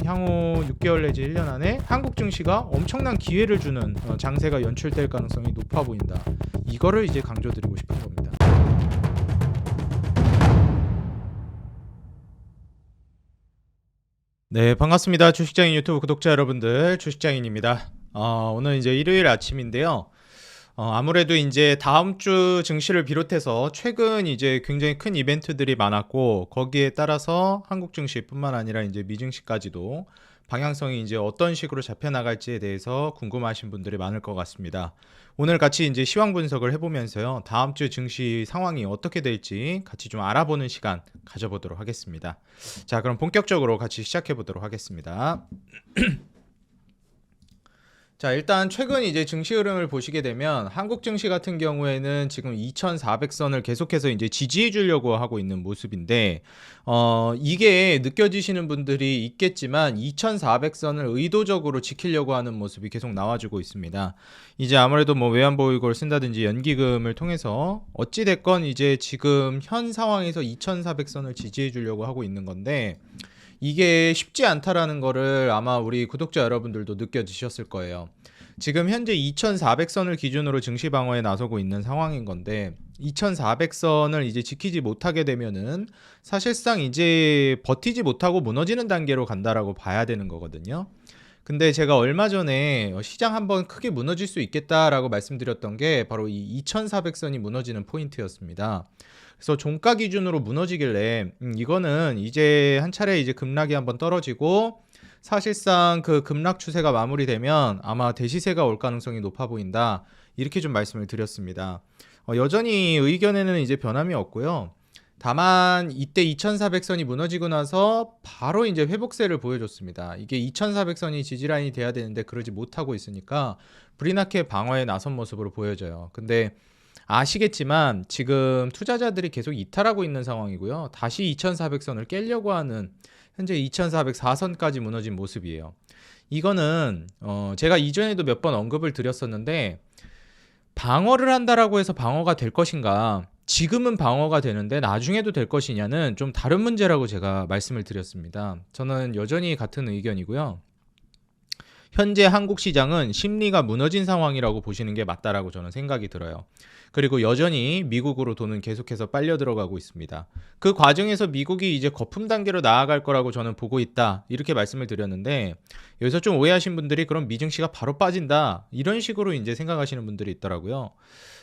향후 6개월 내지 1년 안에 한국 증시가 엄청난 기회를 주는 장세가 연출될 가능성이 높아 보인다. 이거를 이제 강조드리고 싶은 겁니다. 네, 반갑습니다. 주식장인 유튜브 구독자 여러분들, 주식장인입니다. 오늘 이제 일요일 아침인데요. 아무래도 이제 다음 주 증시를 비롯해서 최근 이제 굉장히 큰 이벤트들이 많았고, 거기에 따라서 한국 증시뿐만 아니라 이제 미증시까지도 방향성이 이제 어떤 식으로 잡혀 나갈지에 대해서 궁금하신 분들이 많을 것 같습니다. 오늘 같이 이제 시황 분석을 해보면서요, 다음 주 증시 상황이 어떻게 될지 같이 좀 알아보는 시간 가져보도록 하겠습니다. 자, 그럼 본격적으로 같이 시작해 보도록 하겠습니다. 자, 일단 최근 이제 증시 흐름을 보시게 되면 한국 증시 같은 경우에는 지금 2400선을 계속해서 이제 지지해 주려고 하고 있는 모습인데, 이게 느껴지시는 분들이 있겠지만 2400선을 의도적으로 지키려고 하는 모습이 계속 나와주고 있습니다. 이제 아무래도 뭐 외환보유고를 쓴다든지 연기금을 통해서 어찌됐건 이제 지금 현 상황에서 2400선을 지지해 주려고 하고 있는 건데, 이게 쉽지 않다라는 거를 아마 우리 구독자 여러분들도 느껴지셨을 거예요. 지금 현재 2400선을 기준으로 증시 방어에 나서고 있는 상황인 건데, 2400선을 이제 지키지 못하게 되면은 사실상 이제 버티지 못하고 무너지는 단계로 간다라고 봐야 되는 거거든요. 근데 제가 얼마 전에 시장 한번 크게 무너질 수 있겠다라고 말씀드렸던 게 바로 이 2400선이 무너지는 포인트였습니다. 그래서 종가 기준으로 무너지길래 이거는 이제 한 차례 이제 급락이 한번 떨어지고 사실상 그 급락 추세가 마무리되면 아마 대시세가 올 가능성이 높아 보인다, 이렇게 좀 말씀을 드렸습니다. 여전히 의견에는 이제 변함이 없고요. 다만 이때 2400선이 무너지고 나서 바로 이제 회복세를 보여줬습니다. 이게 2400선이 지지라인이 돼야 되는데 그러지 못하고 있으니까 브리나케 방어에 나선 모습으로 보여져요. 근데 아시겠지만 지금 투자자들이 계속 이탈하고 있는 상황이고요. 다시 2400선을 깨려고 하는, 현재 2404선까지 무너진 모습이에요. 이거는 제가 이전에도 몇 번 언급을 드렸었는데, 방어를 한다라고 해서 방어가 될 것인가, 지금은 방어가 되는데 나중에도 될 것이냐는 좀 다른 문제라고 제가 말씀을 드렸습니다. 저는 여전히 같은 의견이고요. 현재 한국 시장은 심리가 무너진 상황이라고 보시는 게 맞다라고 저는 생각이 들어요. 그리고 여전히 미국으로 돈은 계속해서 빨려 들어가고 있습니다. 그 과정에서 미국이 이제 거품 단계로 나아갈 거라고 저는 보고 있다, 이렇게 말씀을 드렸는데, 여기서 좀 오해하신 분들이 그럼 미증시가 바로 빠진다, 이런 식으로 이제 생각하시는 분들이 있더라고요.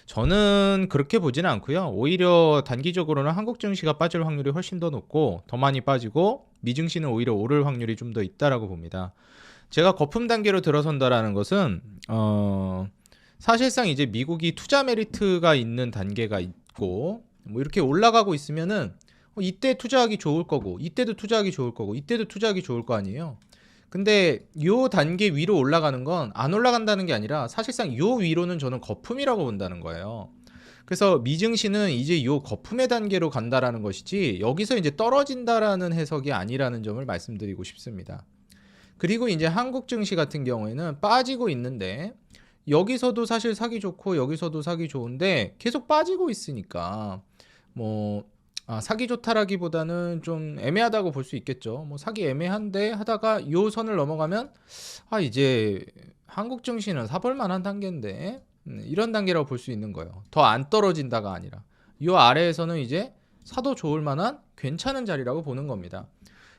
저는 그렇게 보지는 않고요. 오히려 단기적으로는 한국 증시가 빠질 확률이 훨씬 더 높고 더 많이 빠지고, 미증시는 오히려 오를 확률이 좀 더 있다라고 봅니다. 제가 거품 단계로 들어선다라는 것은 사실상 이제 미국이 투자 메리트가 있는 단계가 있고, 뭐 이렇게 올라가고 있으면은 이때 투자하기 좋을 거고, 이때도 투자하기 좋을 거고, 이때도 투자하기 좋을 거 아니에요. 근데 요 단계 위로 올라가는 건 안 올라간다는 게 아니라 사실상 요 위로는 저는 거품이라고 본다는 거예요. 그래서 미증시는 이제 요 거품의 단계로 간다라는 것이지 여기서 이제 떨어진다라는 해석이 아니라는 점을 말씀드리고 싶습니다. 그리고 이제 한국 증시 같은 경우에는 빠지고 있는데, 여기서도 사실 사기 좋고 여기서도 사기 좋은데 계속 빠지고 있으니까 뭐 사기 좋다라기보다는 좀 애매하다고 볼 수 있겠죠. 뭐 사기 애매한데 하다가 요 선을 넘어가면 이제 한국 증시는 사볼 만한 단계인데, 이런 단계라고 볼 수 있는 거예요. 더 안 떨어진다가 아니라 요 아래에서는 이제 사도 좋을 만한 괜찮은 자리라고 보는 겁니다.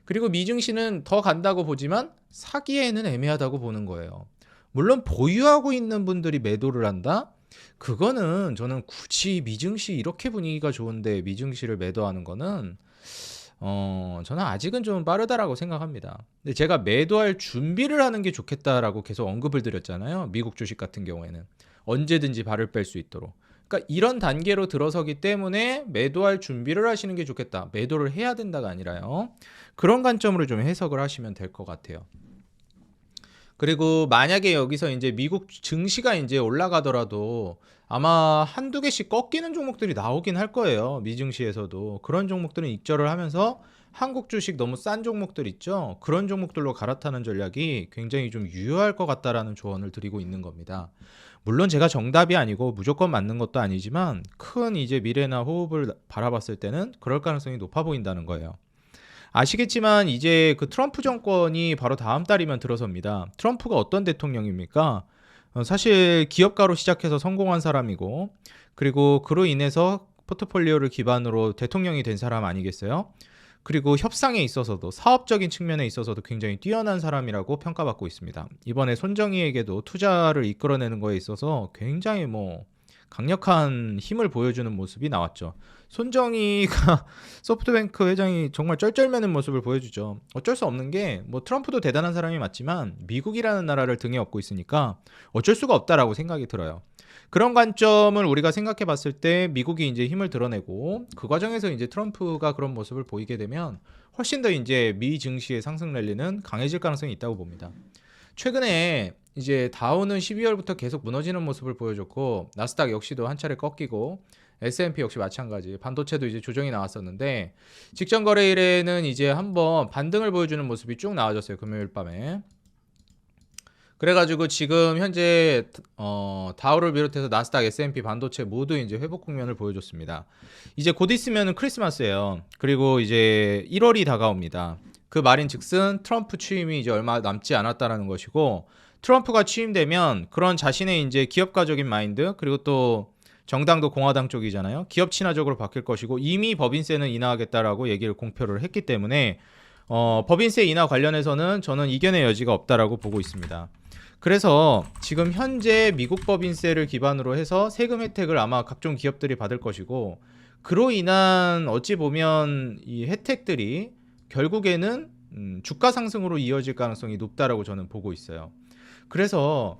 그리고 미증시는 더 간다고 보지만 사기에는 애매하다고 보는 거예요. 물론 보유하고 있는 분들이 매도를 한다? 그거는 저는 굳이 미증시 이렇게 분위기가 좋은데 미증시를 매도하는 거는 저는 아직은 좀 빠르다라고 생각합니다. 근데 제가 매도할 준비를 하는 게 좋겠다라고 계속 언급을 드렸잖아요. 미국 주식 같은 경우에는 언제든지 발을 뺄 수 있도록. 그러니까 이런 단계로 들어서기 때문에 매도할 준비를 하시는 게 좋겠다, 매도를 해야 된다가 아니라요. 그런 관점으로 좀 해석을 하시면 될 것 같아요. 그리고 만약에 여기서 이제 미국 증시가 이제 올라가더라도 아마 한두 개씩 꺾이는 종목들이 나오긴 할 거예요. 미증시에서도 그런 종목들은 익절을 하면서 한국 주식 너무 싼 종목들 있죠, 그런 종목들로 갈아타는 전략이 굉장히 좀 유효할 것 같다라는 조언을 드리고 있는 겁니다. 물론 제가 정답이 아니고 무조건 맞는 것도 아니지만 큰 이제 미래나 호흡을 바라봤을 때는 그럴 가능성이 높아 보인다는 거예요. 아시겠지만 이제 그 트럼프 정권이 바로 다음 달이면 들어섭니다. 트럼프가 어떤 대통령입니까? 사실 기업가로 시작해서 성공한 사람이고, 그리고 그로 인해서 포트폴리오를 기반으로 대통령이 된 사람 아니겠어요? 그리고 협상에 있어서도 사업적인 측면에 있어서도 굉장히 뛰어난 사람이라고 평가받고 있습니다. 이번에 손정희에게도 투자를 이끌어내는 거에 있어서 굉장히 강력한 힘을 보여주는 모습이 나왔죠. 손정희가 소프트뱅크 회장이 정말 쩔쩔매는 모습을 보여주죠. 어쩔 수 없는 게 트럼프도 대단한 사람이 맞지만 미국이라는 나라를 등에 업고 있으니까 어쩔 수가 없다라고 생각이 들어요. 그런 관점을 우리가 생각해 봤을 때 미국이 이제 힘을 드러내고 그 과정에서 이제 트럼프가 그런 모습을 보이게 되면 훨씬 더 이제 미 증시의 상승 랠리는 강해질 가능성이 있다고 봅니다. 최근에 이제 다우는 12월부터 계속 무너지는 모습을 보여줬고 나스닥 역시도 한 차례 꺾이고 S&P 역시 마찬가지 반도체도 이제 조정이 나왔었는데 직전 거래일에는 이제 한번 반등을 보여주는 모습이 쭉 나와줬어요. 금요일 밤에. 그래가지고 지금 현재 다우를 비롯해서 나스닥, S&P, 반도체 모두 이제 회복 국면을 보여줬습니다. 이제 곧 있으면 크리스마스예요. 그리고 이제 1월이 다가옵니다. 그 말인즉슨 트럼프 취임이 이제 얼마 남지 않았다라는 것이고 트럼프가 취임되면 그런 자신의 이제 기업가적인 마인드 그리고 또 정당도 공화당 쪽이잖아요. 기업 친화적으로 바뀔 것이고 이미 법인세는 인하하겠다라고 얘기를 공표를 했기 때문에 법인세 인하 관련해서는 저는 이견의 여지가 없다라고 보고 있습니다. 그래서 지금 현재 미국 법인세를 기반으로 해서 세금 혜택을 아마 각종 기업들이 받을 것이고 그로 인한 어찌 보면 이 혜택들이 결국에는 주가 상승으로 이어질 가능성이 높다라고 저는 보고 있어요. 그래서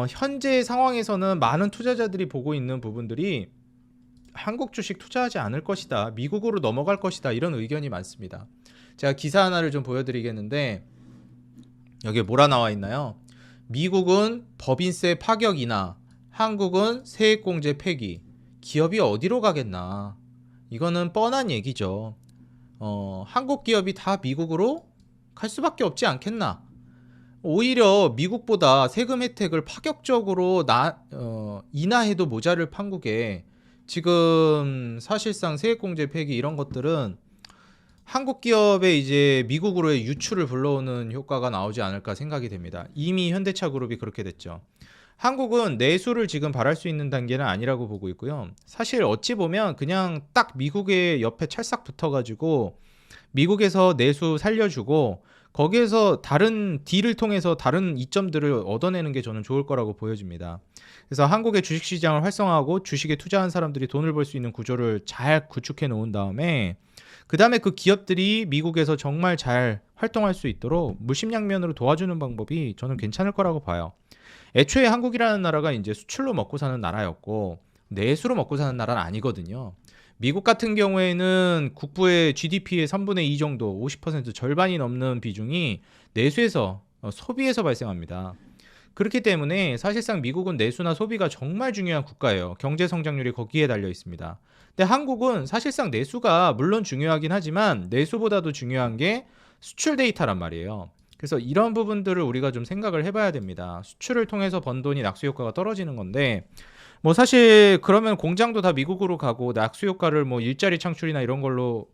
현재 상황에서는 많은 투자자들이 보고 있는 부분들이 한국 주식 투자하지 않을 것이다. 미국으로 넘어갈 것이다. 이런 의견이 많습니다. 제가 기사 하나를 좀 보여드리겠는데 여기에 뭐라 나와 있나요? 미국은 법인세 파격 인하, 한국은 세액공제 폐기. 기업이 어디로 가겠나? 이거는 뻔한 얘기죠. 한국 기업이 다 미국으로 갈 수밖에 없지 않겠나? 오히려 미국보다 세금 혜택을 파격적으로 인하해도 모자를 판국에 지금 사실상 세액공제 폐기 이런 것들은 한국 기업의 이제 미국으로의 유출을 불러오는 효과가 나오지 않을까 생각이 됩니다. 이미 현대차 그룹이 그렇게 됐죠. 한국은 내수를 지금 바랄 수 있는 단계는 아니라고 보고 있고요. 사실 어찌 보면 그냥 딱 미국의 옆에 찰싹 붙어가지고 미국에서 내수 살려주고 거기에서 다른 딜을 통해서 다른 이점들을 얻어내는 게 저는 좋을 거라고 보여집니다. 그래서 한국의 주식시장을 활성화하고 주식에 투자한 사람들이 돈을 벌 수 있는 구조를 잘 구축해 놓은 다음에 그 다음에 그 기업들이 미국에서 정말 잘 활동할 수 있도록 물심양면으로 도와주는 방법이 저는 괜찮을 거라고 봐요. 애초에 한국이라는 나라가 이제 수출로 먹고 사는 나라였고 내수로 먹고 사는 나라는 아니거든요. 미국 같은 경우에는 국부의 GDP의 3분의 2 정도 50% 절반이 넘는 비중이 내수에서 소비에서 발생합니다. 그렇기 때문에 사실상 미국은 내수나 소비가 정말 중요한 국가예요. 경제 성장률이 거기에 달려 있습니다. 근데 한국은 사실상 내수가 물론 중요하긴 하지만 내수보다도 중요한 게 수출 데이터란 말이에요. 그래서 이런 부분들을 우리가 좀 생각을 해봐야 됩니다. 수출을 통해서 번 돈이 낙수 효과가 떨어지는 건데 사실 그러면 공장도 다 미국으로 가고 낙수 효과를 일자리 창출이나 이런 걸로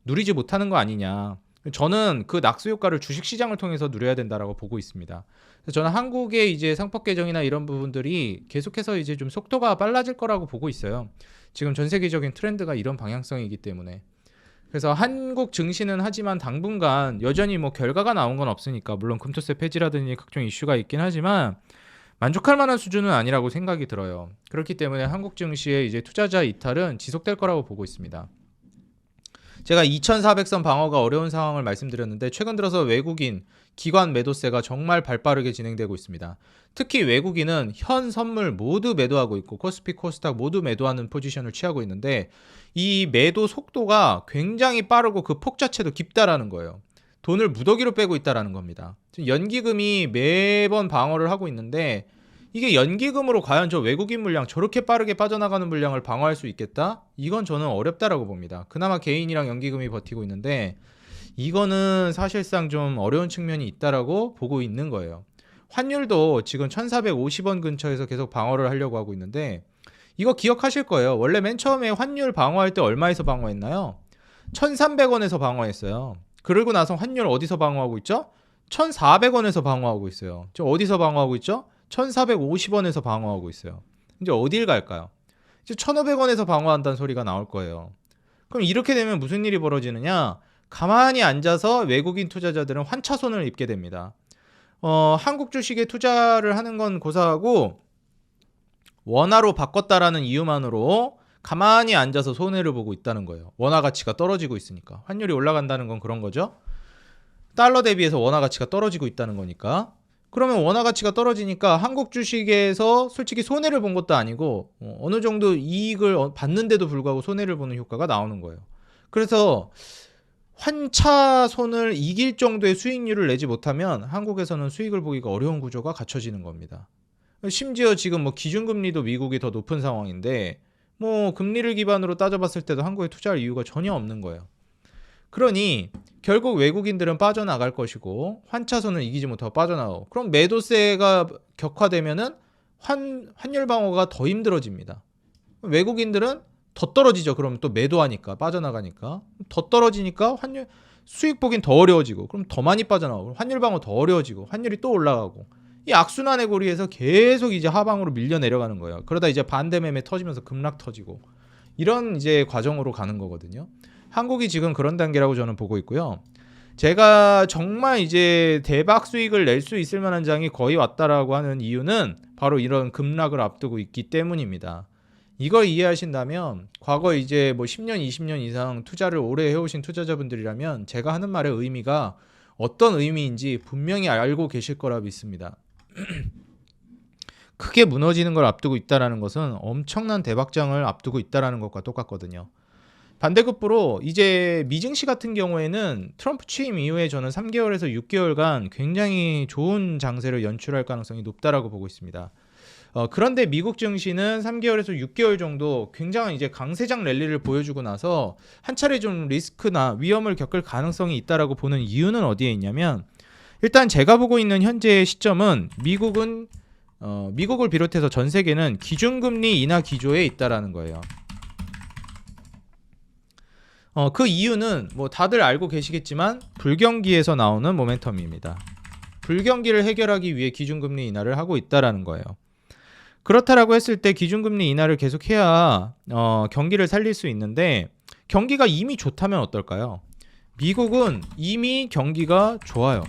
누리지 못하는 거 아니냐. 저는 그 낙수 효과를 주식시장을 통해서 누려야 된다라고 보고 있습니다. 그래서 저는 한국의 이제 상법 개정이나 이런 부분들이 계속해서 이제 좀 속도가 빨라질 거라고 보고 있어요. 지금 전 세계적인 트렌드가 이런 방향성이기 때문에. 그래서 한국 증시는 하지만 당분간 여전히 결과가 나온 건 없으니까 물론 금토세 폐지라든지 각종 이슈가 있긴 하지만 만족할 만한 수준은 아니라고 생각이 들어요. 그렇기 때문에 한국 증시의 이제 투자자 이탈은 지속될 거라고 보고 있습니다. 제가 2400선 방어가 어려운 상황을 말씀드렸는데 최근 들어서 외국인 기관 매도세가 정말 발빠르게 진행되고 있습니다. 특히 외국인은 현 선물 모두 매도하고 있고 코스피 코스닥 모두 매도하는 포지션을 취하고 있는데 이 매도 속도가 굉장히 빠르고 그 폭 자체도 깊다라는 거예요. 돈을 무더기로 빼고 있다라는 겁니다. 지금 연기금이 매번 방어를 하고 있는데 이게 연기금으로 과연 저 외국인 물량 저렇게 빠르게 빠져나가는 물량을 방어할 수 있겠다? 이건 저는 어렵다라고 봅니다. 그나마 개인이랑 연기금이 버티고 있는데 이거는 사실상 좀 어려운 측면이 있다라고 보고 있는 거예요. 환율도 지금 1450원 근처에서 계속 방어를 하려고 하고 있는데 이거 기억하실 거예요. 원래 맨 처음에 환율 방어할 때 얼마에서 방어했나요? 1,300원에서 방어했어요. 그러고 나서 환율 어디서 방어하고 있죠? 1,400원에서 방어하고 있어요. 저 어디서 방어하고 있죠? 1,450원에서 방어하고 있어요. 이제 어딜 갈까요? 이제 1,500원에서 방어한다는 소리가 나올 거예요. 그럼 이렇게 되면 무슨 일이 벌어지느냐? 가만히 앉아서 외국인 투자자들은 환차손을 입게 됩니다. 한국 주식에 투자를 하는 건 고사하고 원화로 바꿨다라는 이유만으로 가만히 앉아서 손해를 보고 있다는 거예요. 원화 가치가 떨어지고 있으니까. 환율이 올라간다는 건 그런 거죠. 달러 대비해서 원화 가치가 떨어지고 있다는 거니까. 그러면 원화 가치가 떨어지니까 한국 주식에서 솔직히 손해를 본 것도 아니고 어느 정도 이익을 받는데도 불구하고 손해를 보는 효과가 나오는 거예요. 그래서 환차손을 이길 정도의 수익률을 내지 못하면 한국에서는 수익을 보기가 어려운 구조가 갖춰지는 겁니다. 심지어 지금 뭐 기준금리도 미국이 더 높은 상황인데 뭐 금리를 기반으로 따져봤을 때도 한국에 투자할 이유가 전혀 없는 거예요. 그러니 결국 외국인들은 빠져나갈 것이고 환차손을 이기지 못하고 빠져나가고, 그럼 매도세가 격화되면은 환율 방어가 더 힘들어집니다. 외국인들은 더 떨어지죠. 그럼 또 매도하니까, 빠져나가니까 더 떨어지니까 환율 수익 보긴 더 어려워지고, 그럼 더 많이 빠져나가고 환율 방어 더 어려워지고 환율이 또 올라가고, 이 악순환의 고리에서 계속 이제 하방으로 밀려 내려가는 거예요. 그러다 이제 반대 매매 터지면서 급락 터지고, 이런 이제 과정으로 가는 거거든요. 한국이 지금 그런 단계라고 저는 보고 있고요. 제가 정말 이제 대박 수익을 낼 수 있을 만한 장이 거의 왔다라고 하는 이유는 바로 이런 급락을 앞두고 있기 때문입니다. 이걸 이해하신다면 과거 이제 뭐 10년, 20년 이상 투자를 오래 해오신 투자자분들이라면 제가 하는 말의 의미가 어떤 의미인지 분명히 알고 계실 거라 믿습니다. 크게 무너지는 걸 앞두고 있다는 것은 엄청난 대박장을 앞두고 있다는 것과 똑같거든요. 반대급부로 이제 미증시 같은 경우에는 트럼프 취임 이후에 저는 3개월에서 6개월간 굉장히 좋은 장세를 연출할 가능성이 높다라고 보고 있습니다. 그런데 미국 증시는 3개월에서 6개월 정도 굉장한 이제 강세장 랠리를 보여주고 나서 한 차례 좀 리스크나 위험을 겪을 가능성이 있다라고 보는 이유는 어디에 있냐면, 일단 제가 보고 있는 현재의 시점은 미국을 비롯해서 전 세계는 기준금리 인하 기조에 있다라는 거예요. 그 이유는 뭐 다들 알고 계시겠지만 불경기에서 나오는 모멘텀입니다. 불경기를 해결하기 위해 기준금리 인하를 하고 있다라는 거예요. 그렇다라고 했을 때 기준금리 인하를 계속해야 경기를 살릴 수 있는데, 경기가 이미 좋다면 어떨까요? 미국은 이미 경기가 좋아요.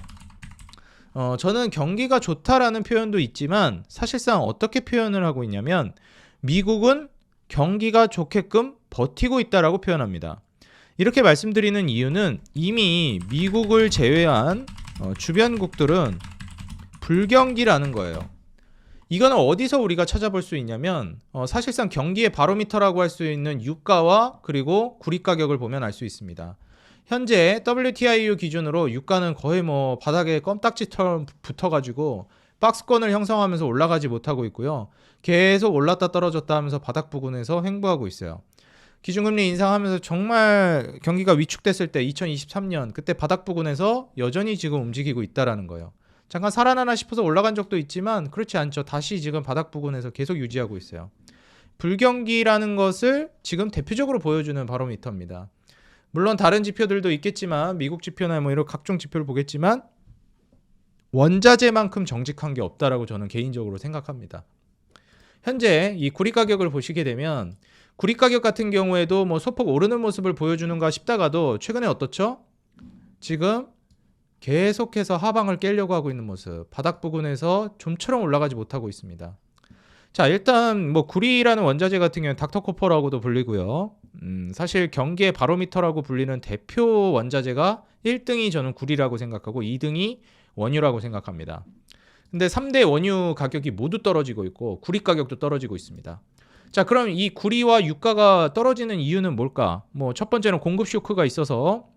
저는 경기가 좋다라는 표현도 있지만 사실상 어떻게 표현을 하고 있냐면, 미국은 경기가 좋게끔 버티고 있다라고 표현합니다. 이렇게 말씀드리는 이유는 이미 미국을 제외한 주변국들은 불경기라는 거예요. 이거는 어디서 우리가 찾아볼 수 있냐면 사실상 경기의 바로미터라고 할 수 있는 유가와 그리고 구리 가격을 보면 알 수 있습니다. 현재 WTIU 기준으로 유가는 거의 뭐 바닥에 껌딱지처럼 붙어가지고 박스권을 형성하면서 올라가지 못하고 있고요. 계속 올랐다 떨어졌다 하면서 바닥 부근에서 횡보하고 있어요. 기준금리 인상하면서 정말 경기가 위축됐을 때 2023년 그때 바닥 부근에서 여전히 지금 움직이고 있다라는 거예요. 잠깐 살아나나 싶어서 올라간 적도 있지만 그렇지 않죠. 다시 지금 바닥 부근에서 계속 유지하고 있어요. 불경기라는 것을 지금 대표적으로 보여주는 바로미터입니다. 물론 다른 지표들도 있겠지만 미국 지표나 뭐 이런 각종 지표를 보겠지만 원자재만큼 정직한 게 없다라고 저는 개인적으로 생각합니다. 현재 이 구리 가격을 보시게 되면 구리 가격 같은 경우에도 뭐 소폭 오르는 모습을 보여주는가 싶다가도 최근에 어떻죠? 지금 계속해서 하방을 깨려고 하고 있는 모습, 바닥 부근에서 좀처럼 올라가지 못하고 있습니다. 자, 일단 뭐 구리라는 원자재 같은 경우는 닥터코퍼라고도 불리고요. 사실 경기의 바로미터라고 불리는 대표 원자재가 1등이 저는 구리라고 생각하고 2등이 원유라고 생각합니다. 근데 3대 원유 가격이 모두 떨어지고 있고 구리 가격도 떨어지고 있습니다. 자, 그럼 이 구리와 유가가 떨어지는 이유는 뭘까? 뭐 첫 번째는 공급 쇼크가 있어서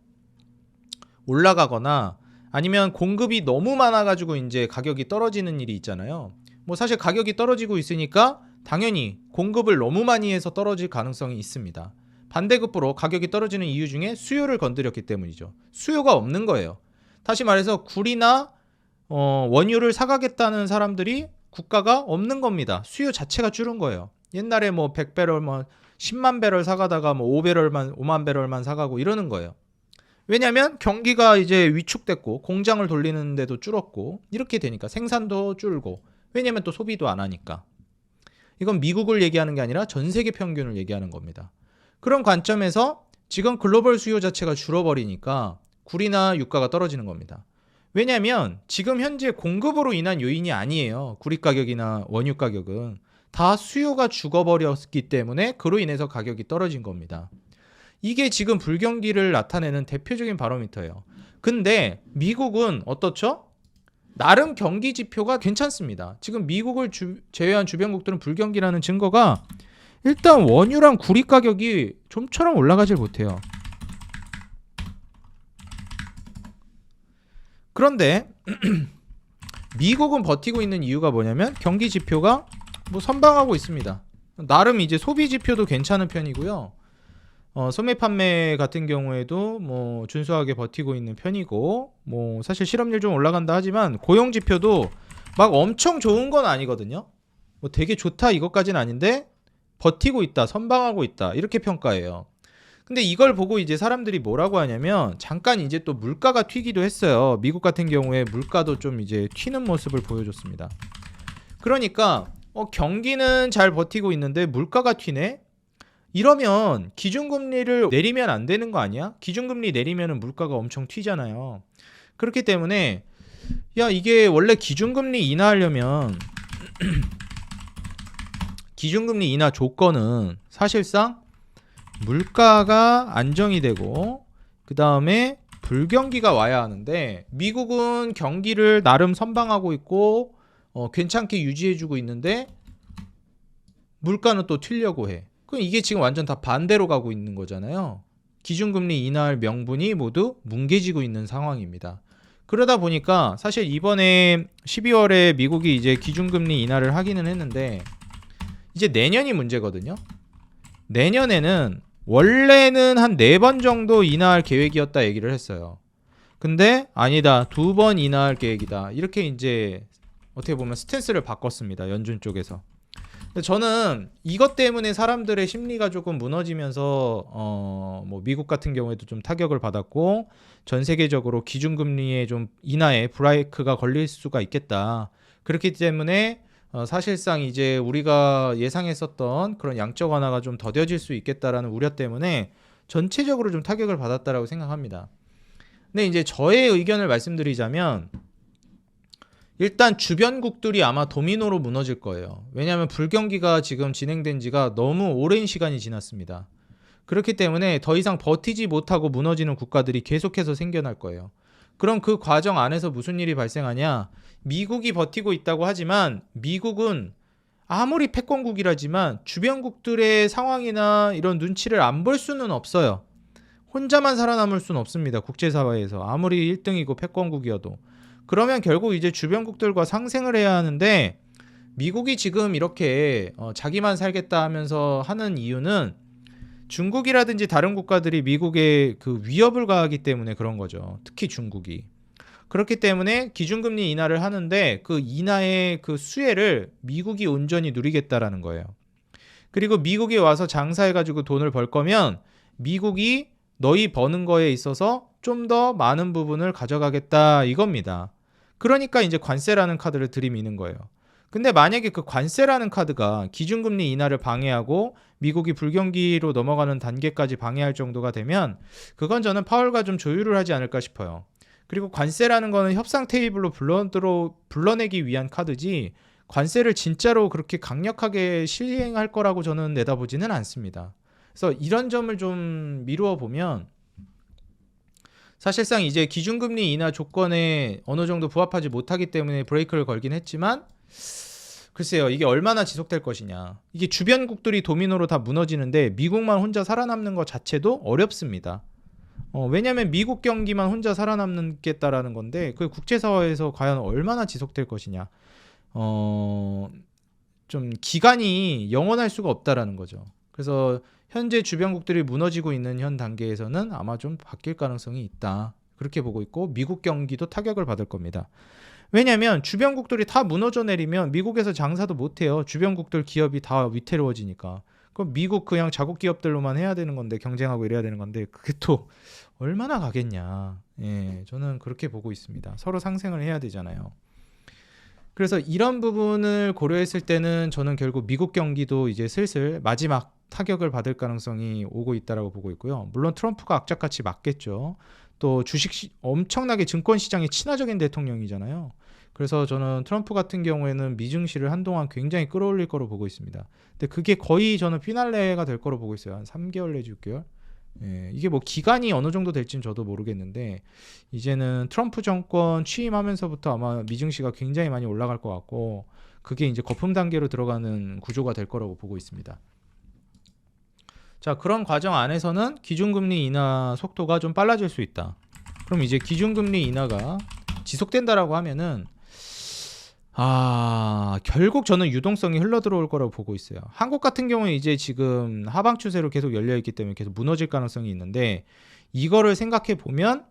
올라가거나 아니면 공급이 너무 많아가지고 이제 가격이 떨어지는 일이 있잖아요. 뭐 사실 가격이 떨어지고 있으니까 당연히 공급을 너무 많이 해서 떨어질 가능성이 있습니다. 반대급부로 가격이 떨어지는 이유 중에 수요를 건드렸기 때문이죠. 수요가 없는 거예요. 다시 말해서 구리나 원유를 사가겠다는 사람들이 국가가 없는 겁니다. 수요 자체가 줄은 거예요. 옛날에 뭐 100배럴 뭐 10만 배럴 사가다가 뭐 5만 배럴만 사가고 이러는 거예요. 왜냐하면 경기가 이제 위축됐고 공장을 돌리는 데도 줄었고 이렇게 되니까 생산도 줄고, 왜냐하면 또 소비도 안 하니까. 이건 미국을 얘기하는 게 아니라 전 세계 평균을 얘기하는 겁니다. 그런 관점에서 지금 글로벌 수요 자체가 줄어버리니까 굴이나 유가가 떨어지는 겁니다. 왜냐하면 지금 현재 공급으로 인한 요인이 아니에요. 구리 가격이나 원유 가격은 다 수요가 죽어버렸기 때문에 그로 인해서 가격이 떨어진 겁니다. 이게 지금 불경기를 나타내는 대표적인 바로미터예요. 근데 미국은 어떻죠? 나름 경기 지표가 괜찮습니다. 지금 미국을 제외한 주변국들은 불경기라는 증거가, 일단 원유랑 구리 가격이 좀처럼 올라가질 못해요. 그런데 미국은 버티고 있는 이유가 뭐냐면 경기 지표가 뭐 선방하고 있습니다. 나름 이제 소비 지표도 괜찮은 편이고요. 소매 판매 같은 경우에도 뭐 준수하게 버티고 있는 편이고, 뭐 사실 실업률 좀 올라간다 하지만 고용 지표도 막 엄청 좋은 건 아니거든요. 뭐 되게 좋다 이것까지는 아닌데 버티고 있다, 선방하고 있다, 이렇게 평가해요. 근데 이걸 보고 이제 사람들이 뭐라고 하냐면, 잠깐 이제 또 물가가 튀기도 했어요. 미국 같은 경우에 물가도 좀 이제 튀는 모습을 보여줬습니다. 그러니까 경기는 잘 버티고 있는데 물가가 튀네? 이러면 기준금리를 내리면 안 되는 거 아니야? 기준금리 내리면 물가가 엄청 튀잖아요. 그렇기 때문에 야, 이게 원래 기준금리 인하하려면 기준금리 인하 조건은 사실상 물가가 안정이 되고 그 다음에 불경기가 와야 하는데, 미국은 경기를 나름 선방하고 있고 괜찮게 유지해주고 있는데 물가는 또 튀려고 해. 그럼 이게 지금 완전 다 반대로 가고 있는 거잖아요. 기준금리 인하할 명분이 모두 뭉개지고 있는 상황입니다. 그러다 보니까 사실 이번에 12월에 미국이 이제 기준금리 인하를 하기는 했는데 이제 내년이 문제거든요. 내년에는 원래는 한 4번 정도 인하할 계획이었다 얘기를 했어요. 근데 아니다, 2번 인하할 계획이다, 이렇게 이제 어떻게 보면 스탠스를 바꿨습니다, 연준 쪽에서. 저는 이것 때문에 사람들의 심리가 조금 무너지면서 뭐 미국 같은 경우에도 좀 타격을 받았고 전 세계적으로 기준금리의 좀 인하에 브레이크가 걸릴 수가 있겠다. 그렇기 때문에 사실상 이제 우리가 예상했었던 그런 양적 완화가 좀 더뎌질 수 있겠다라는 우려 때문에 전체적으로 좀 타격을 받았다라고 생각합니다. 근데 이제 저의 의견을 말씀드리자면, 일단 주변국들이 아마 도미노로 무너질 거예요. 왜냐하면 불경기가 지금 진행된 지가 너무 오랜 시간이 지났습니다. 그렇기 때문에 더 이상 버티지 못하고 무너지는 국가들이 계속해서 생겨날 거예요. 그럼 그 과정 안에서 무슨 일이 발생하냐? 미국이 버티고 있다고 하지만 미국은 아무리 패권국이라지만 주변국들의 상황이나 이런 눈치를 안 볼 수는 없어요. 혼자만 살아남을 수는 없습니다. 국제사회에서 아무리 1등이고 패권국이어도. 그러면 결국 이제 주변국들과 상생을 해야 하는데, 미국이 지금 이렇게 자기만 살겠다 하면서 하는 이유는 중국이라든지 다른 국가들이 미국에 그 위협을 가하기 때문에 그런 거죠. 특히 중국이. 그렇기 때문에 기준금리 인하를 하는데 그 인하의 그 수혜를 미국이 온전히 누리겠다라는 거예요. 그리고 미국에 와서 장사해가지고 돈을 벌 거면 미국이 너희 버는 거에 있어서 좀 더 많은 부분을 가져가겠다 이겁니다. 그러니까 이제 관세라는 카드를 들이미는 거예요. 근데 만약에 그 관세라는 카드가 기준금리 인하를 방해하고 미국이 불경기로 넘어가는 단계까지 방해할 정도가 되면 그건 저는 파월과 좀 조율을 하지 않을까 싶어요. 그리고 관세라는 거는 협상 테이블로 불러내기 위한 카드지 관세를 진짜로 그렇게 강력하게 시행할 거라고 저는 내다보지는 않습니다. 그래서 이런 점을 좀 미루어 보면 사실상 이제 기준금리 인하 조건에 어느 정도 부합하지 못하기 때문에 브레이크를 걸긴 했지만, 글쎄요, 이게 얼마나 지속될 것이냐. 이게 주변국들이 도미노로 다 무너지는데 미국만 혼자 살아남는 것 자체도 어렵습니다. 왜냐하면 미국 경기만 혼자 살아남겠다라는 건데 그 국제사회에서 과연 얼마나 지속될 것이냐. 좀 기간이 영원할 수가 없다라는 거죠. 그래서 현재 주변국들이 무너지고 있는 현 단계에서는 아마 좀 바뀔 가능성이 있다, 그렇게 보고 있고, 미국 경기도 타격을 받을 겁니다. 왜냐하면 주변국들이 다 무너져 내리면 미국에서 장사도 못해요. 주변국들 기업이 다 위태로워지니까. 그럼 미국 그냥 자국 기업들로만 해야 되는 건데 경쟁하고 이래야 되는 건데 그게 또 얼마나 가겠냐. 예, 저는 그렇게 보고 있습니다. 서로 상생을 해야 되잖아요. 그래서 이런 부분을 고려했을 때는 저는 결국 미국 경기도 이제 슬슬 마지막 타격을 받을 가능성이 오고 있다라고 보고 있고요. 물론 트럼프가 악착같이 맞겠죠. 또 엄청나게 증권 시장에 친화적인 대통령이잖아요. 그래서 저는 트럼프 같은 경우에는 미증시를 한동안 굉장히 끌어올릴 거로 보고 있습니다. 근데 그게 거의 저는 피날레가 될 거로 보고 있어요. 한 3개월 내지 6개월. 예, 이게 뭐 기간이 어느 정도 될지는 저도 모르겠는데 이제는 트럼프 정권 취임하면서부터 아마 미증시가 굉장히 많이 올라갈 것 같고 그게 이제 거품 단계로 들어가는 구조가 될 거라고 보고 있습니다. 자, 그런 과정 안에서는 기준금리 인하 속도가 좀 빨라질 수 있다. 그럼 이제 기준금리 인하가 지속된다라고 하면은 결국 저는 유동성이 흘러 들어올 거라고 보고 있어요. 한국 같은 경우는 이제 지금 하방 추세로 계속 열려 있기 때문에 계속 무너질 가능성이 있는데 이거를 생각해 보면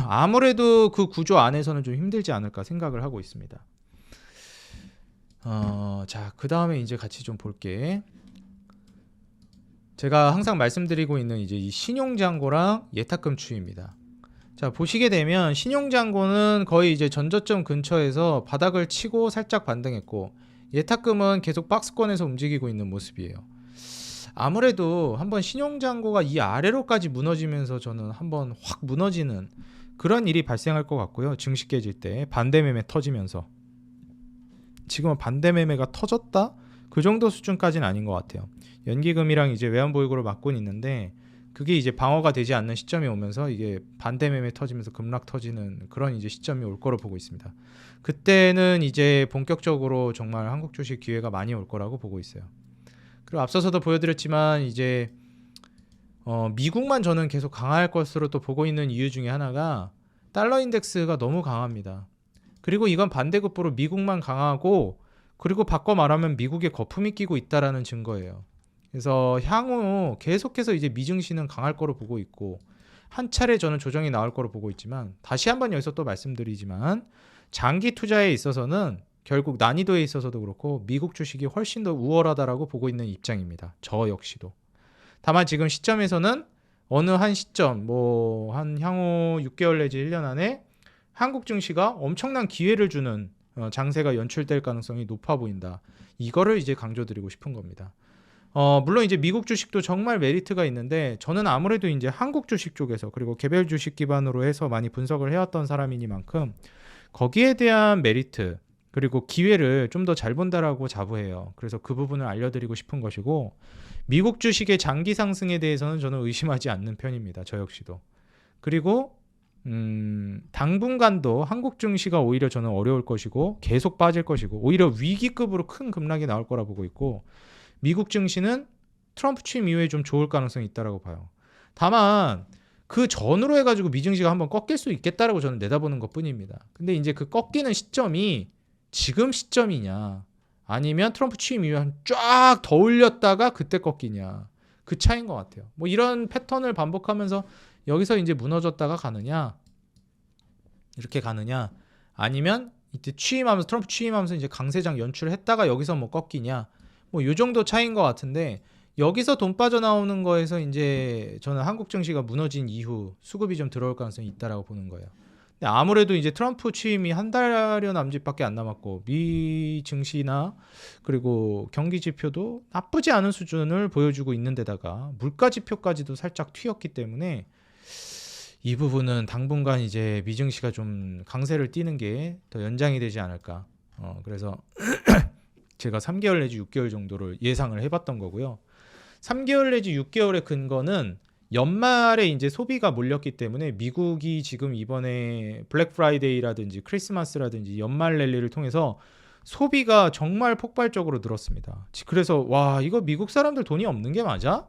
아무래도 그 구조 안에서는 좀 힘들지 않을까 생각을 하고 있습니다. 자, 그 다음에 이제 같이 좀 볼게. 제가 항상 말씀드리고 있는 이제 이 신용잔고랑 예탁금 추이입니다. 자, 보시게 되면 신용잔고는 거의 이제 전저점 근처에서 바닥을 치고 살짝 반등했고 예탁금은 계속 박스권에서 움직이고 있는 모습이에요. 아무래도 한번 신용잔고가 이 아래로까지 무너지면서 저는 한번 확 무너지는 그런 일이 발생할 것 같고요. 증시 깨질 때 반대매매 터지면서 지금은 반대매매가 터졌다? 그 정도 수준까지는 아닌 것 같아요. 연기금이랑 이제 외환보유고를 막고 있는데 그게 이제 방어가 되지 않는 시점이 오면서 이게 반대매매 터지면서 급락 터지는 그런 이제 시점이 올 거로 보고 있습니다. 그때는 이제 본격적으로 정말 한국 주식 기회가 많이 올 거라고 보고 있어요. 그리고 앞서서도 보여드렸지만 이제 미국만 저는 계속 강할 것으로 또 보고 있는 이유 중에 하나가 달러 인덱스가 너무 강합니다. 그리고 이건 반대급부로 미국만 강하고 그리고 바꿔 말하면 미국에 거품이 끼고 있다라는 증거예요. 그래서 향후 계속해서 이제 미증시는 강할 거로 보고 있고 한 차례 저는 조정이 나올 거로 보고 있지만 다시 한번 여기서 또 말씀드리지만 장기 투자에 있어서는 결국 난이도에 있어서도 그렇고 미국 주식이 훨씬 더 우월하다라고 보고 있는 입장입니다. 저 역시도. 다만 지금 시점에서는 어느 한 시점 뭐 한 향후 6개월 내지 1년 안에 한국 증시가 엄청난 기회를 주는 장세가 연출될 가능성이 높아 보인다. 이거를 이제 강조드리고 싶은 겁니다. 물론 이제 미국 주식도 정말 메리트가 있는데 저는 아무래도 이제 한국 주식 쪽에서 그리고 개별 주식 기반으로 해서 많이 분석을 해왔던 사람이니만큼 거기에 대한 메리트 그리고 기회를 좀 더 잘 본다라고 자부해요. 그래서 그 부분을 알려드리고 싶은 것이고 미국 주식의 장기 상승에 대해서는 저는 의심하지 않는 편입니다. 저 역시도. 그리고 당분간도 한국 증시가 오히려 저는 어려울 것이고 계속 빠질 것이고 오히려 위기급으로 큰 급락이 나올 거라 보고 있고 미국 증시는 트럼프 취임 이후에 좀 좋을 가능성이 있다라고 봐요. 다만 그 전으로 해가지고 미증시가 한번 꺾일 수 있겠다라고 저는 내다보는 것뿐입니다. 근데 이제 그 꺾이는 시점이 지금 시점이냐 아니면 트럼프 취임 이후에 쫙 더 올렸다가 그때 꺾이냐 그 차이인 것 같아요. 뭐 이런 패턴을 반복하면서 여기서 이제 무너졌다가 가느냐 이렇게 가느냐 아니면 이때 취임하면서 트럼프 취임하면서 이제 강세장 연출했다가 여기서 뭐 꺾이냐 뭐 요 정도 차이인 것 같은데 여기서 돈 빠져나오는 거에서 이제 저는 한국 증시가 무너진 이후 수급이 좀 들어올 가능성이 있다라고 보는 거예요. 근데 아무래도 이제 트럼프 취임이 한 달여 남짓밖에 안 남았고 미 증시나 그리고 경기 지표도 나쁘지 않은 수준을 보여주고 있는 데다가 물가 지표까지도 살짝 튀었기 때문에 이 부분은 당분간 이제 미증시가 좀 강세를 띠는 게 더 연장이 되지 않을까. 그래서 제가 3개월 내지 6개월 정도를 예상을 해봤던 거고요. 3개월 내지 6개월의 근거는 연말에 이제 소비가 몰렸기 때문에 미국이 지금 이번에 블랙 프라이데이라든지 크리스마스라든지 연말 랠리를 통해서 소비가 정말 폭발적으로 늘었습니다. 그래서 와 이거 미국 사람들 돈이 없는 게 맞아?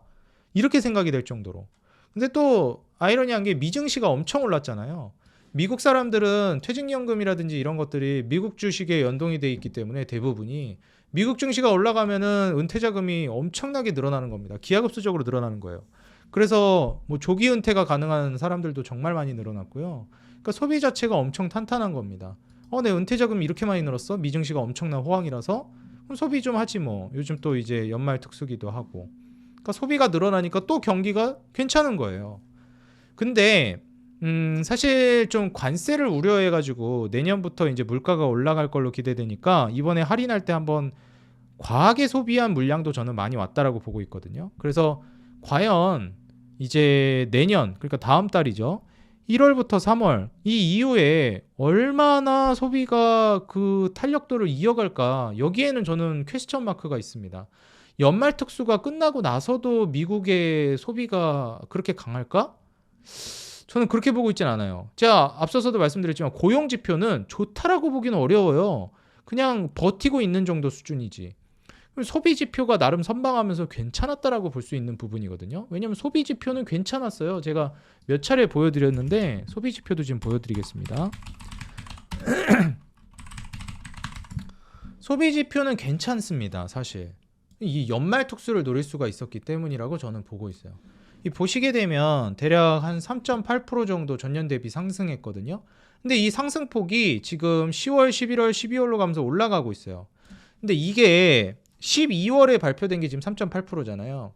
이렇게 생각이 될 정도로. 근데 또 아이러니한 게 미증시가 엄청 올랐잖아요. 미국 사람들은 퇴직연금이라든지 이런 것들이 미국 주식에 연동이 돼 있기 때문에 대부분이 미국 증시가 올라가면은 은퇴자금이 엄청나게 늘어나는 겁니다. 기하급수적으로 늘어나는 거예요. 그래서 뭐 조기 은퇴가 가능한 사람들도 정말 많이 늘어났고요. 그러니까 소비 자체가 엄청 탄탄한 겁니다. 내 은퇴자금이 이렇게 많이 늘었어? 미증시가 엄청난 호황이라서? 그럼 소비 좀 하지 뭐. 요즘 또 이제 연말 특수기도 하고. 그러니까 소비가 늘어나니까 또 경기가 괜찮은 거예요. 근데 사실 좀 관세를 우려해가지고 내년부터 이제 물가가 올라갈 걸로 기대되니까 이번에 할인할 때 한번 과하게 소비한 물량도 저는 많이 왔다라고 보고 있거든요. 그래서 과연 이제 내년, 그러니까 다음 달이죠. 1월부터 3월 이 이후에 얼마나 소비가 그 탄력도를 이어갈까? 여기에는 저는 퀘스천 마크가 있습니다. 연말 특수가 끝나고 나서도 미국의 소비가 그렇게 강할까? 저는 그렇게 보고 있진 않아요. 제가 앞서서도 말씀드렸지만 고용 지표는 좋다라고 보기는 어려워요. 그냥 버티고 있는 정도 수준이지. 소비 지표가 나름 선방하면서 괜찮았다라고 볼 수 있는 부분이거든요. 왜냐하면 소비 지표는 괜찮았어요. 제가 몇 차례 보여드렸는데 소비 지표도 지금 보여드리겠습니다. 소비 지표는 괜찮습니다. 사실 이 연말 특수를 노릴 수가 있었기 때문이라고 저는 보고 있어요. 이 보시게 되면 대략 한 3.8% 정도 전년 대비 상승했거든요. 근데 이 상승폭이 지금 10월, 11월, 12월로 가면서 올라가고 있어요. 근데 이게 12월에 발표된 게 지금 3.8%잖아요.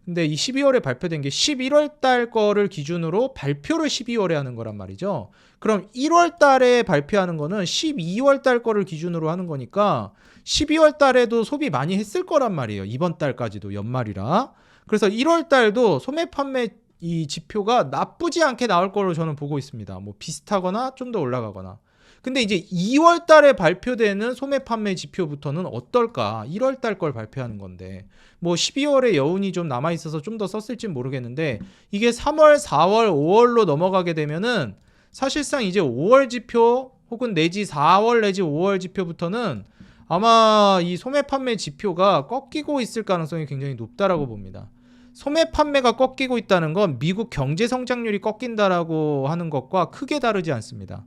근데 이 12월에 발표된 게 11월 달 거를 기준으로 발표를 12월에 하는 거란 말이죠. 그럼 1월 달에 발표하는 거는 12월 달 거를 기준으로 하는 거니까 12월 달에도 소비 많이 했을 거란 말이에요. 이번 달까지도 연말이라. 그래서 1월 달도 소매 판매 이 지표가 나쁘지 않게 나올 걸로 저는 보고 있습니다. 뭐 비슷하거나 좀 더 올라가거나. 근데 이제 2월 달에 발표되는 소매 판매 지표부터는 어떨까? 1월 달 걸 발표하는 건데 뭐 12월에 여운이 좀 남아 있어서 좀 더 썼을지 모르겠는데 이게 3월, 4월, 5월로 넘어가게 되면은 사실상 이제 5월 지표 혹은 내지 4월 내지 5월 지표부터는 아마 이 소매 판매 지표가 꺾이고 있을 가능성이 굉장히 높다라고 봅니다. 소매 판매가 꺾이고 있다는 건 미국 경제 성장률이 꺾인다라고 하는 것과 크게 다르지 않습니다.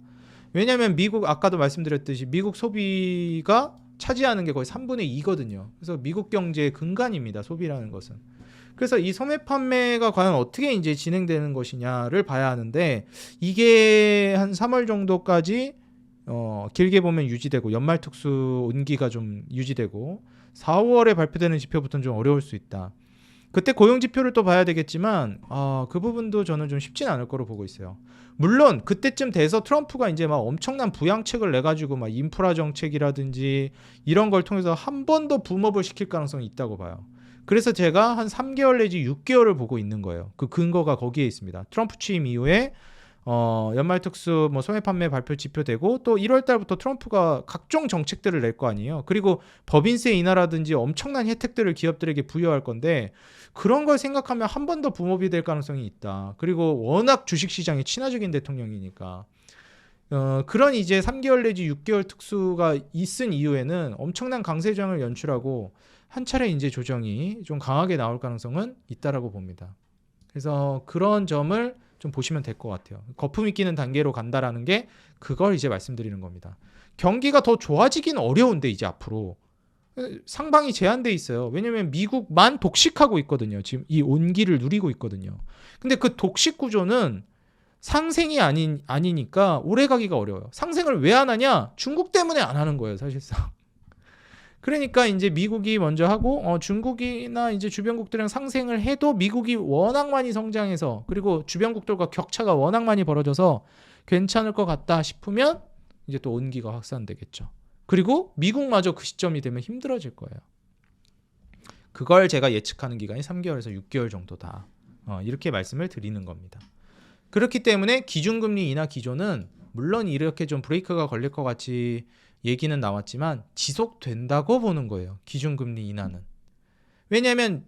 왜냐하면 미국 아까도 말씀드렸듯이 미국 소비가 차지하는 게 거의 3분의 2거든요. 그래서 미국 경제의 근간입니다. 소비라는 것은. 그래서 이 소매 판매가 과연 어떻게 이제 진행되는 것이냐를 봐야 하는데 이게 한 3월 정도까지 길게 보면 유지되고 연말 특수 온기가 좀 유지되고 4, 5월에 발표되는 지표부터는 좀 어려울 수 있다. 그때 고용 지표를 또 봐야 되겠지만 그 부분도 저는 좀 쉽진 않을 거로 보고 있어요. 물론 그때쯤 돼서 트럼프가 이제 막 엄청난 부양책을 내가지고 막 인프라 정책이라든지 이런 걸 통해서 한 번 더 붐업을 시킬 가능성이 있다고 봐요. 그래서 제가 한 3개월 내지 6개월을 보고 있는 거예요. 그 근거가 거기에 있습니다. 트럼프 취임 이후에 연말 특수 뭐 소매 판매 발표 지표되고 또 1월 달부터 트럼프가 각종 정책들을 낼 거 아니에요. 그리고 법인세 인하라든지 엄청난 혜택들을 기업들에게 부여할 건데 그런 걸 생각하면 한 번 더 붐업이 될 가능성이 있다. 그리고 워낙 주식시장이 친화적인 대통령이니까 그런 이제 3개월 내지 6개월 특수가 있은 이후에는 엄청난 강세장을 연출하고 한 차례 이제 조정이 좀 강하게 나올 가능성은 있다라고 봅니다. 그래서 그런 점을 좀 보시면 될 것 같아요. 거품이 끼는 단계로 간다라는 게 그걸 이제 말씀드리는 겁니다. 경기가 더 좋아지긴 어려운데 이제 앞으로 상방이 제한돼 있어요. 왜냐면 미국만 독식하고 있거든요. 지금 이 온기를 누리고 있거든요. 근데 그 독식 구조는 상생이 아니니까 오래 가기가 어려워요. 상생을 왜 안 하냐? 중국 때문에 안 하는 거예요, 사실상. 그러니까 이제 미국이 먼저 하고 중국이나 이제 주변국들이랑 상생을 해도 미국이 워낙 많이 성장해서 그리고 주변국들과 격차가 워낙 많이 벌어져서 괜찮을 것 같다 싶으면 이제 또 온기가 확산되겠죠. 그리고 미국마저 그 시점이 되면 힘들어질 거예요. 그걸 제가 예측하는 기간이 3개월에서 6개월 정도다. 이렇게 말씀을 드리는 겁니다. 그렇기 때문에 기준금리 인하 기조는 물론 이렇게 좀 브레이크가 걸릴 것 같이 얘기는 나왔지만 지속된다고 보는 거예요. 기준금리 인하는. 왜냐하면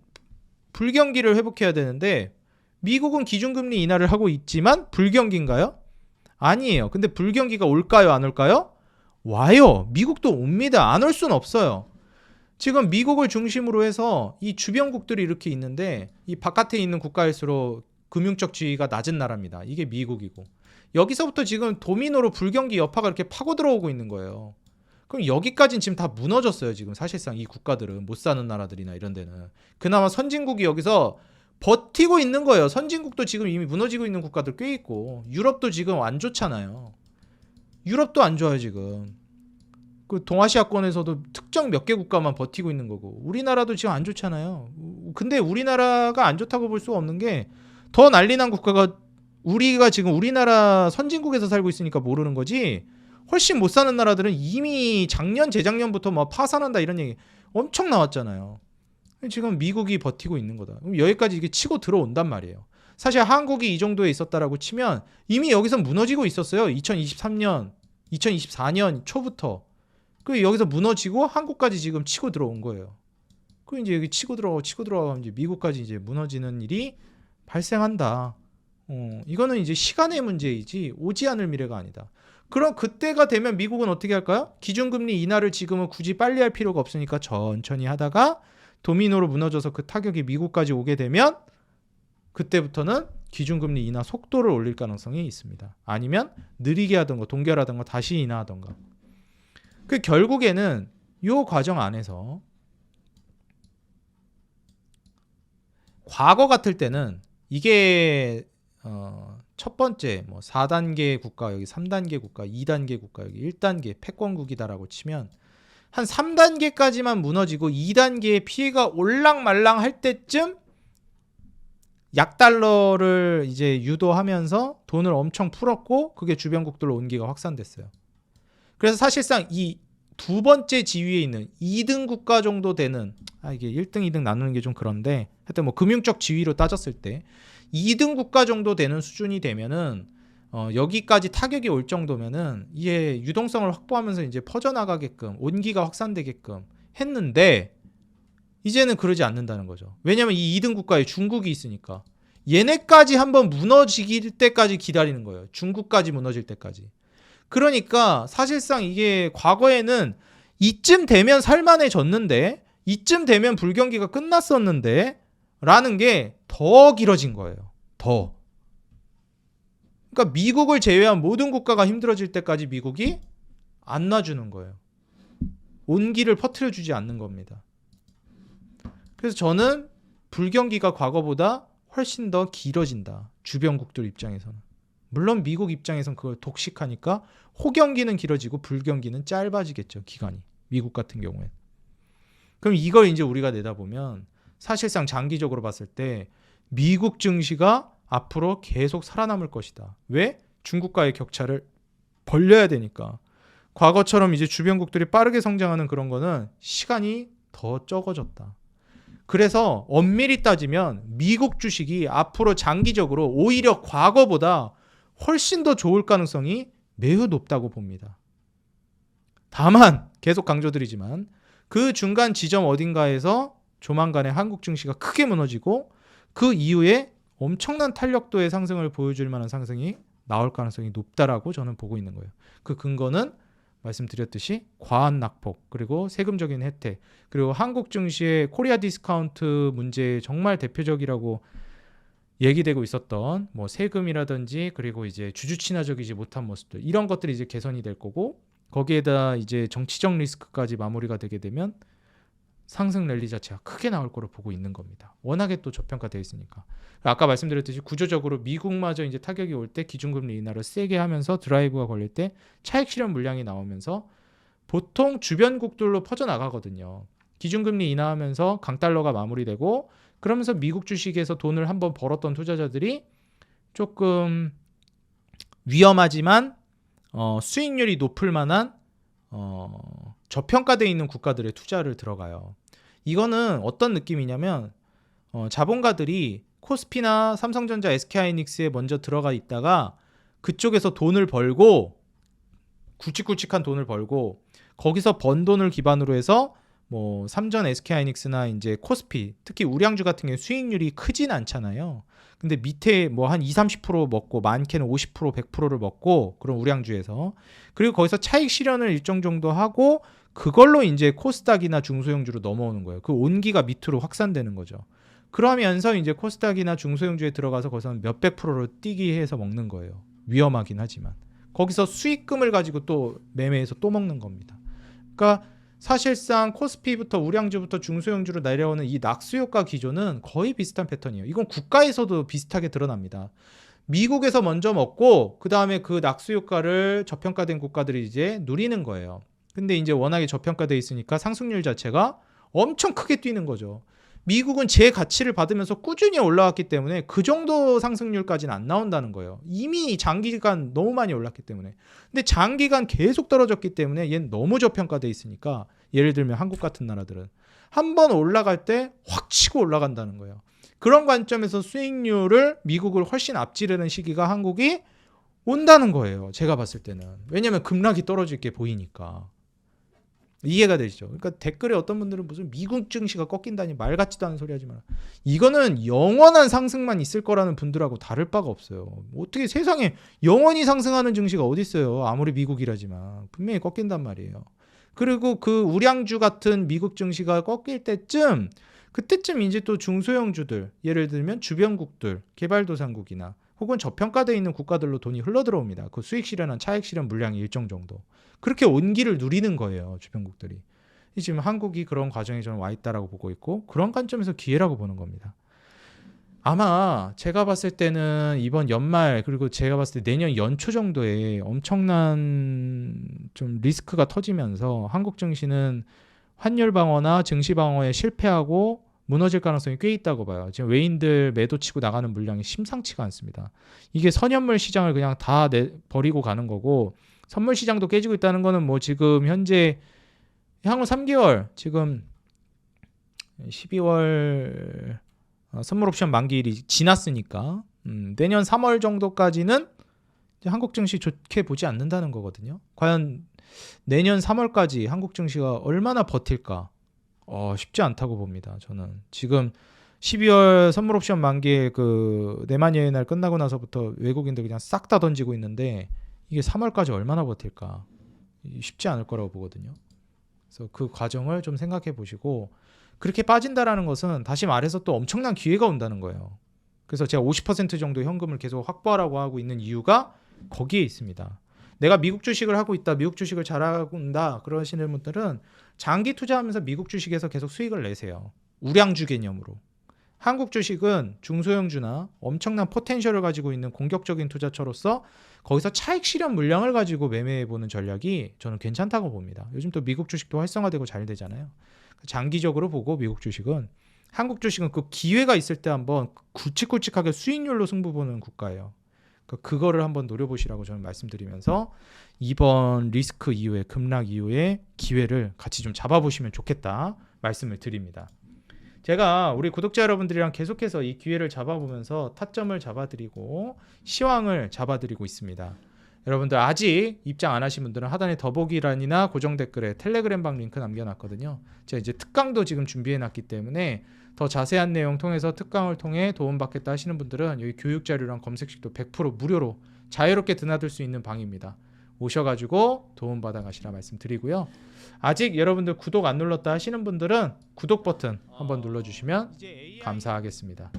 불경기를 회복해야 되는데 미국은 기준금리 인하를 하고 있지만 불경기인가요? 아니에요. 근데 불경기가 올까요? 안 올까요? 와요. 미국도 옵니다. 안 올 수는 없어요. 지금 미국을 중심으로 해서 이 주변국들이 이렇게 있는데 이 바깥에 있는 국가일수록 금융적 지위가 낮은 나라입니다. 이게 미국이고 여기서부터 지금 도미노로 불경기 여파가 이렇게 파고 들어오고 있는 거예요. 그럼 여기까지는 지금 다 무너졌어요. 지금 사실상 이 국가들은 못 사는 나라들이나 이런 데는 그나마 선진국이 여기서 버티고 있는 거예요. 선진국도 지금 이미 무너지고 있는 국가들 꽤 있고 유럽도 지금 안 좋잖아요. 유럽도 안 좋아요 지금. 그 동아시아권에서도 특정 몇 개 국가만 버티고 있는 거고 우리나라도 지금 안 좋잖아요. 근데 우리나라가 안 좋다고 볼 수가 없는 게 더 난리난 국가가 우리가 지금 우리나라 선진국에서 살고 있으니까 모르는 거지 훨씬 못 사는 나라들은 이미 작년 재작년부터 뭐 파산한다 이런 얘기 엄청 나왔잖아요. 지금 미국이 버티고 있는 거다. 그럼 여기까지 이게 치고 들어온단 말이에요. 사실 한국이 이 정도에 있었다라고 치면 이미 여기서 무너지고 있었어요. 2023년, 2024년 초부터. 그 여기서 무너지고 한국까지 지금 치고 들어온 거예요. 그 이제 여기 치고 들어가면 이제 미국까지 이제 무너지는 일이 발생한다. 이거는 이제 시간의 문제이지 오지 않을 미래가 아니다. 그럼 그때가 되면 미국은 어떻게 할까요? 기준금리 인하를 지금은 굳이 빨리 할 필요가 없으니까 천천히 하다가 도미노로 무너져서 그 타격이 미국까지 오게 되면 그때부터는 기준금리 인하 속도를 올릴 가능성이 있습니다. 아니면 느리게 하던가 동결하던가 다시 인하하던가. 그 결국에는 이 과정 안에서 과거 같을 때는 이게 첫 번째 뭐 4단계 국가 여기 3단계 국가 2단계 국가 여기 1단계 패권국이다라고 치면 한 3단계까지만 무너지고 2단계의 피해가 올랑말랑 할 때쯤 약달러를 이제 유도하면서 돈을 엄청 풀었고 그게 주변국들로 온기가 확산됐어요. 그래서 사실상 이 두 번째 지위에 있는 2등 국가 정도 되는 이게 1등, 2등 나누는 게 좀 그런데 하여튼 뭐 금융적 지위로 따졌을 때 2등 국가 정도 되는 수준이 되면은 여기까지 타격이 올 정도면은 이게 유동성을 확보하면서 이제 퍼져나가게끔 온기가 확산되게끔 했는데 이제는 그러지 않는다는 거죠. 왜냐면 이 2등 국가에 중국이 있으니까 얘네까지 한번 무너질 때까지 기다리는 거예요. 중국까지 무너질 때까지. 그러니까 사실상 이게 과거에는 이쯤 되면 살만해졌는데 이쯤 되면 불경기가 끝났었는데 라는 게 더 길어진 거예요. 더. 그러니까 미국을 제외한 모든 국가가 힘들어질 때까지 미국이 안 놔주는 거예요. 온기를 퍼뜨려주지 않는 겁니다. 그래서 저는 불경기가 과거보다 훨씬 더 길어진다. 주변국들 입장에서는. 물론 미국 입장에서는 그걸 독식하니까 호경기는 길어지고 불경기는 짧아지겠죠. 기간이. 미국 같은 경우엔. 그럼 이걸 이제 우리가 내다보면 사실상 장기적으로 봤을 때 미국 증시가 앞으로 계속 살아남을 것이다. 왜? 중국과의 격차를 벌려야 되니까. 과거처럼 이제 주변국들이 빠르게 성장하는 그런 거는 시간이 더 적어졌다. 그래서 엄밀히 따지면 미국 주식이 앞으로 장기적으로 오히려 과거보다 훨씬 더 좋을 가능성이 매우 높다고 봅니다. 다만 계속 강조드리지만 그 중간 지점 어딘가에서 조만간에 한국 증시가 크게 무너지고 그 이후에 엄청난 탄력도의 상승을 보여줄 만한 상승이 나올 가능성이 높다라고 저는 보고 있는 거예요. 그 근거는 말씀드렸듯이 과한 낙폭 그리고 세금적인 혜택 그리고 한국 증시의 코리아 디스카운트 문제 정말 대표적이라고 얘기되고 있었던 뭐 세금이라든지 그리고 이제 주주 친화적이지 못한 모습들 이런 것들이 이제 개선이 될 거고 거기에다 이제 정치적 리스크까지 마무리가 되게 되면 상승 랠리 자체가 크게 나올 거로 보고 있는 겁니다. 워낙에 또 저평가되어 있으니까. 아까 말씀드렸듯이 구조적으로 미국마저 이제 타격이 올 때 기준금리 인하를 세게 하면서 드라이브가 걸릴 때 차익 실현 물량이 나오면서 보통 주변국들로 퍼져나가거든요. 기준금리 인하하면서 강달러가 마무리되고 그러면서 미국 주식에서 돈을 한번 벌었던 투자자들이 조금 위험하지만 수익률이 높을 만한 저평가되어 있는 국가들의 투자를 들어가요. 이거는 어떤 느낌이냐면 자본가들이 코스피나 삼성전자, SK하이닉스에 먼저 들어가 있다가 그쪽에서 돈을 벌고 굵직굵직한 돈을 벌고 거기서 번 돈을 기반으로 해서 뭐 삼전, SK하이닉스나 이제 코스피 특히 우량주 같은 경우 수익률이 크진 않잖아요. 근데 밑에 뭐 한 20-30% 먹고 많게는 50%, 100%를 먹고 그런 우량주에서 그리고 거기서 차익 실현을 일정 정도 하고 그걸로 이제 코스닥이나 중소형주로 넘어오는 거예요. 그 온기가 밑으로 확산되는 거죠. 그러면서 이제 코스닥이나 중소형주에 들어가서 거기서 몇백 프로를 뛰기 해서 먹는 거예요. 위험하긴 하지만 거기서 수익금을 가지고 또 매매해서 또 먹는 겁니다. 그러니까 사실상 코스피부터 우량주부터 중소형주로 내려오는 이 낙수 효과 기조는 거의 비슷한 패턴이에요. 이건 국가에서도 비슷하게 드러납니다. 미국에서 먼저 먹고 그 다음에 그 낙수 효과를 저평가된 국가들이 이제 누리는 거예요. 근데 이제 워낙에 저평가돼 있으니까 상승률 자체가 엄청 크게 뛰는 거죠. 미국은 제 가치를 받으면서 꾸준히 올라왔기 때문에 그 정도 상승률까지는 안 나온다는 거예요. 이미 장기간 너무 많이 올랐기 때문에. 근데 장기간 계속 떨어졌기 때문에 얘는 너무 저평가돼 있으니까, 예를 들면 한국 같은 나라들은 한 번 올라갈 때 확 치고 올라간다는 거예요. 그런 관점에서 수익률을 미국을 훨씬 앞지르는 시기가 한국이 온다는 거예요. 제가 봤을 때는. 왜냐면 급락이 떨어질 게 보이니까. 이해가 되시죠? 그러니까 댓글에 어떤 분들은 무슨 미국 증시가 꺾인다니 말 같지도 않은 소리 하지 마라. 이거는 영원한 상승만 있을 거라는 분들하고 다를 바가 없어요. 어떻게 세상에 영원히 상승하는 증시가 어디 있어요? 아무리 미국이라지만 분명히 꺾인단 말이에요. 그리고 그 우량주 같은 미국 증시가 꺾일 때쯤, 그때쯤 이제 또 중소형주들, 예를 들면 주변국들, 개발도상국이나 혹은 저평가되어 있는 국가들로 돈이 흘러들어옵니다. 그 수익 실현한 차익 실현 물량이 일정 정도. 그렇게 온기를 누리는 거예요, 주변국들이. 지금 한국이 그런 과정에 저는 와 있다라고 보고 있고, 그런 관점에서 기회라고 보는 겁니다. 아마 제가 봤을 때는 이번 연말, 그리고 제가 봤을 때 내년 연초 정도에 엄청난 좀 리스크가 터지면서 한국 증시는 환율 방어나 증시 방어에 실패하고 무너질 가능성이 꽤 있다고 봐요. 지금 외인들 매도 치고 나가는 물량이 심상치가 않습니다. 이게 선현물 시장을 그냥 다 버리고 가는 거고, 선물 시장도 깨지고 있다는 거는 뭐 지금 현재 향후 3개월, 지금 12월 선물 옵션 만기일이 지났으니까 내년 3월 정도까지는 한국 증시 좋게 보지 않는다는 거거든요. 과연 내년 3월까지 한국 증시가 얼마나 버틸까? 쉽지 않다고 봅니다. 저는 지금 12월 선물 옵션 만기에 그 내만여의 날 끝나고 나서부터 외국인들 그냥 싹 다 던지고 있는데, 이게 3월까지 얼마나 버틸까? 쉽지 않을 거라고 보거든요. 그래서 그 과정을 좀 생각해 보시고, 그렇게 빠진다라는 것은 다시 말해서 또 엄청난 기회가 온다는 거예요. 그래서 제가 50% 정도 현금을 계속 확보하라고 하고 있는 이유가 거기에 있습니다. 내가 미국 주식을 하고 있다, 미국 주식을 잘하고 있다 그러시는 분들은 장기 투자하면서 미국 주식에서 계속 수익을 내세요. 우량주 개념으로. 한국 주식은 중소형주나 엄청난 포텐셜을 가지고 있는 공격적인 투자처로서 거기서 차익 실현 물량을 가지고 매매해보는 전략이 저는 괜찮다고 봅니다. 요즘 또 미국 주식도 활성화되고 잘 되잖아요. 장기적으로 보고 미국 주식은, 한국 주식은 그 기회가 있을 때 한번 굵직굵직하게 수익률로 승부 보는 국가예요. 그거를 한번 노려보시라고 저는 말씀드리면서, 이번 리스크 이후에, 급락 이후에 기회를 같이 좀 잡아보시면 좋겠다 말씀을 드립니다. 제가 우리 구독자 여러분들이랑 계속해서 이 기회를 잡아보면서 타점을 잡아드리고 시황을 잡아드리고 있습니다. 여러분들 아직 입장 안 하신 분들은 하단에 더보기란이나 고정 댓글에 텔레그램 방 링크 남겨놨거든요. 제가 이제 특강도 지금 준비해놨기 때문에 더 자세한 내용 통해서 특강을 통해 도움받겠다 하시는 분들은 여기 교육 자료랑 검색식도 100% 무료로 자유롭게 드나들 수 있는 방입니다. 오셔가지고 도움받아 가시라 말씀드리고요. 아직 여러분들 구독 안 눌렀다 하시는 분들은 구독 버튼 한번 눌러주시면 감사하겠습니다.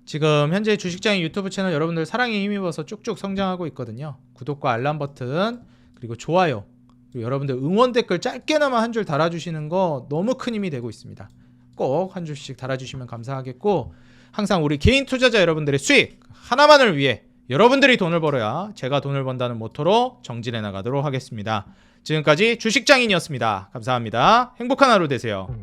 지금 현재 주식장인 유튜브 채널 여러분들 사랑에 힘입어서 쭉쭉 성장하고 있거든요. 구독과 알람 버튼, 그리고 좋아요, 그리고 여러분들 응원 댓글 짧게나마 한 줄 달아주시는 거 너무 큰 힘이 되고 있습니다. 꼭 한 줄씩 달아주시면 감사하겠고, 항상 우리 개인 투자자 여러분들의 수익 하나만을 위해 여러분들이 돈을 벌어야 제가 돈을 번다는 모토로 정진해 나가도록 하겠습니다. 지금까지 주식장인이었습니다. 감사합니다. 행복한 하루 되세요.